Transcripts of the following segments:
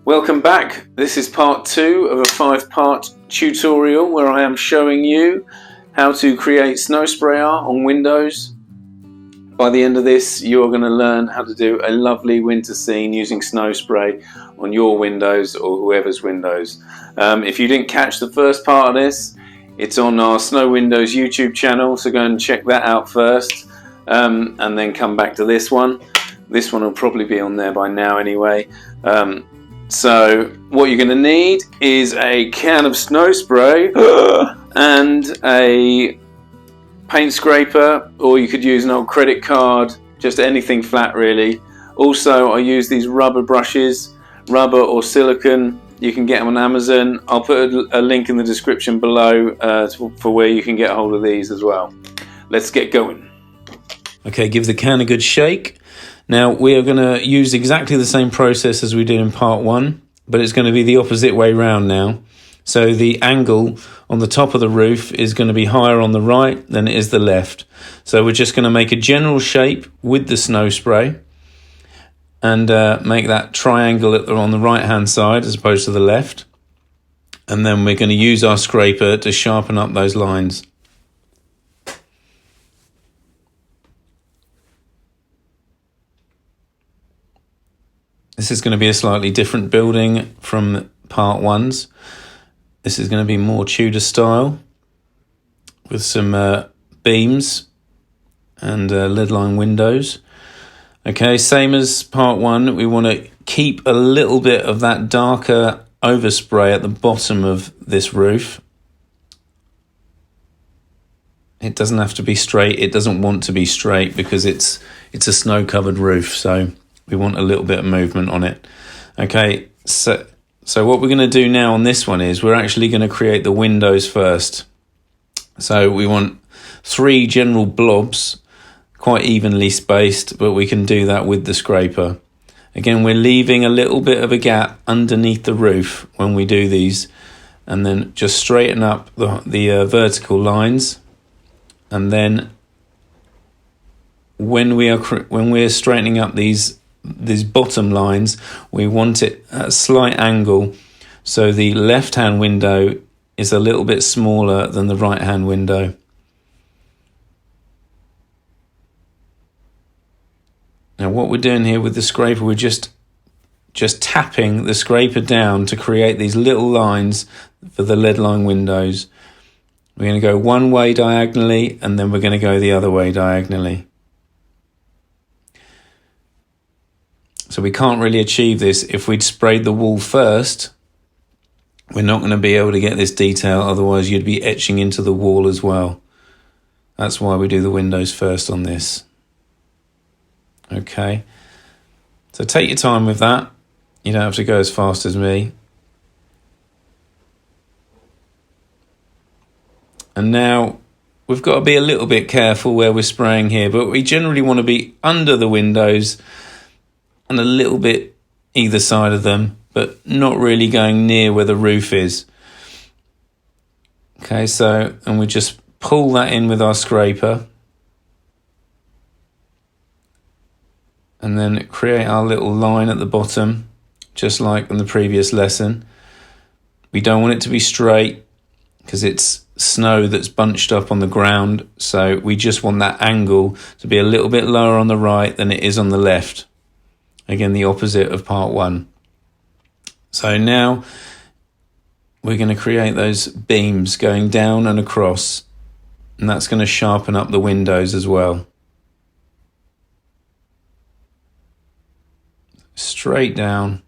Welcome back. This is part 2 of a 5-part tutorial where I am showing you how to create snow sprayer on windows. By the end of this, you're going to learn how to do a lovely winter scene using snow spray on your windows or whoever's windows. If you didn't catch the first part of this, it's on our Snow Windows YouTube channel, so go and check that out first, and then come back to this one. This one will probably be on there by now anyway. So what you're going to need is a can of snow spray and a paint scraper, or you could use an old credit card, just anything flat really. Also, I use these rubber brushes, rubber or silicone. You can get them on Amazon. I'll put a link in the description below for where you can get a hold of these as well. Let's get going. Okay, give the can a good shake. Now we are going to use exactly the same process as we did in part 1, but it's going to be the opposite way round now. So the angle on the top of the roof is going to be higher on the right than it is the left. So we're just going to make a general shape with the snow spray and make that triangle on the right hand side as opposed to the left. And then we're going to use our scraper to sharpen up those lines. This is going to be a slightly different building from part 1's. This is going to be more Tudor style with some beams and lead line windows. Okay, same as part 1, we want to keep a little bit of that darker overspray at the bottom of this roof. It doesn't have to be straight. It doesn't want to be straight because it's a snow-covered roof, so we want a little bit of movement on it. Okay, so what we're going to do now on this one is we're actually going to create the windows first. So we want 3 general blobs, quite evenly spaced, but we can do that with the scraper. Again, we're leaving a little bit of a gap underneath the roof when we do these, and then just straighten up the vertical lines. And then when we're straightening up these bottom lines, we want it at a slight angle, so the left hand window is a little bit smaller than the right hand window. Now what we're doing here with the scraper, we're just tapping the scraper down to create these little lines for the lead line windows. We're going to go one way diagonally and then we're going to go the other way diagonally. So we can't really achieve this if we'd sprayed the wall first. We're not going to be able to get this detail, otherwise you'd be etching into the wall as well. That's why we do the windows first on this. Okay, so take your time with that. You don't have to go as fast as me. And now we've got to be a little bit careful where we're spraying here, but we generally want to be under the windows and a little bit either side of them, but not really going near where the roof is. Okay, so, and we just pull that in with our scraper and then create our little line at the bottom, just like in the previous lesson. We don't want it to be straight because it's snow that's bunched up on the ground, so we just want that angle to be a little bit lower on the right than it is on the left. Again, the opposite of part 1. So now we're going to create those beams going down and across, and that's going to sharpen up the windows as well. Straight down.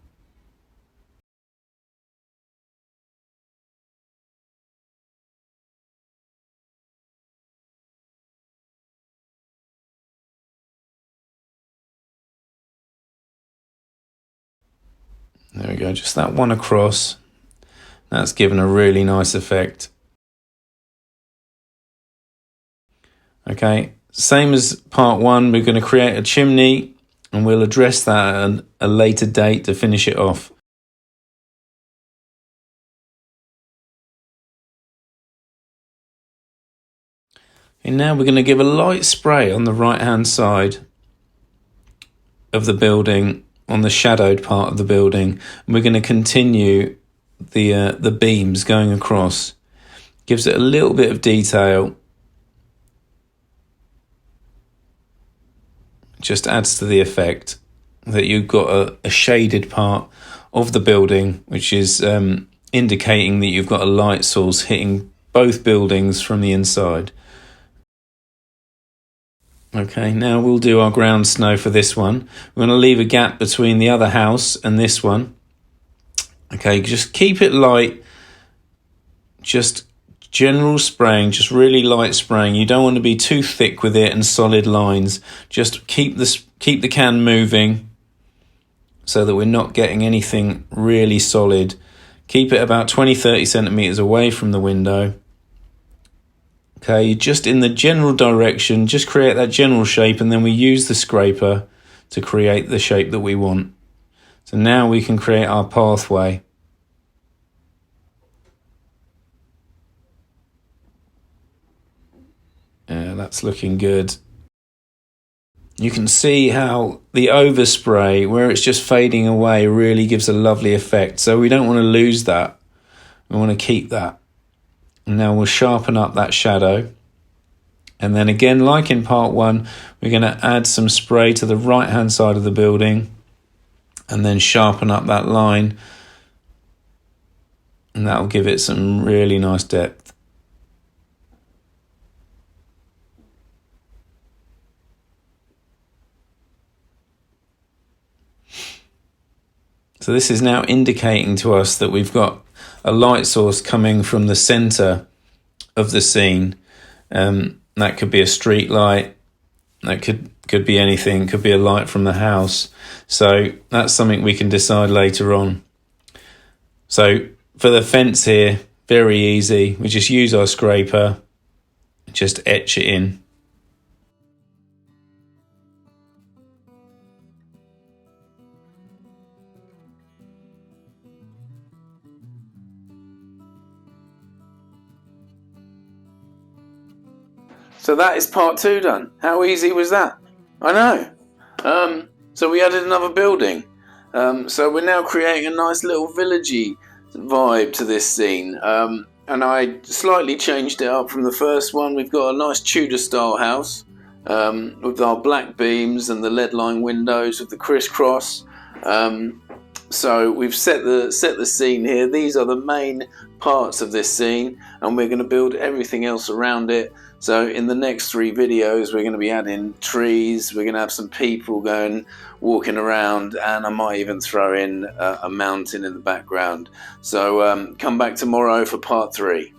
There we go, just that one across. That's given a really nice effect. Okay, same as part 1, we're going to create a chimney and we'll address that at a later date to finish it off. And now we're going to give a light spray on the right hand side of the building on the shadowed part of the building. And we're going to continue the beams going across. Gives it a little bit of detail. Just adds to the effect that you've got a shaded part of the building, which is indicating that you've got a light source hitting both buildings from the inside. Okay, now we'll do our ground snow for this one. We're going to leave a gap between the other house and this one. Okay, just keep it light. Just general spraying, just really light spraying. You don't want to be too thick with it and solid lines. Just keep the can moving so that we're not getting anything really solid. Keep it about 20-30 centimeters away from the window. Okay, just in the general direction, just create that general shape, and then we use the scraper to create the shape that we want. So now we can create our pathway. Yeah, that's looking good. You can see how the overspray, where it's just fading away, really gives a lovely effect. So we don't want to lose that. We want to keep that. And now we'll sharpen up that shadow. And then again, like in part one, we're going to add some spray to the right-hand side of the building and then sharpen up that line. And that will give it some really nice depth. So this is now indicating to us that we've got a light source coming from the center of the scene. That could be a street light, that could be anything, could be a light from the house. So that's something we can decide later on. So for the fence here, very easy. We just use our scraper, just etch it in. So that is part two done. How easy was that? I know. So we added another building. So we're now creating a nice little villagey vibe to this scene. And I slightly changed it up from the first one. We've got a nice Tudor style house with our black beams and the lead line windows with the crisscross. So we've set the scene here. These are the main parts of this scene, and we're going to build everything else around it. So in the next 3 videos, we're going to be adding trees, we're going to have some people walking around, and I might even throw in a mountain in the background. So come back tomorrow for part 3.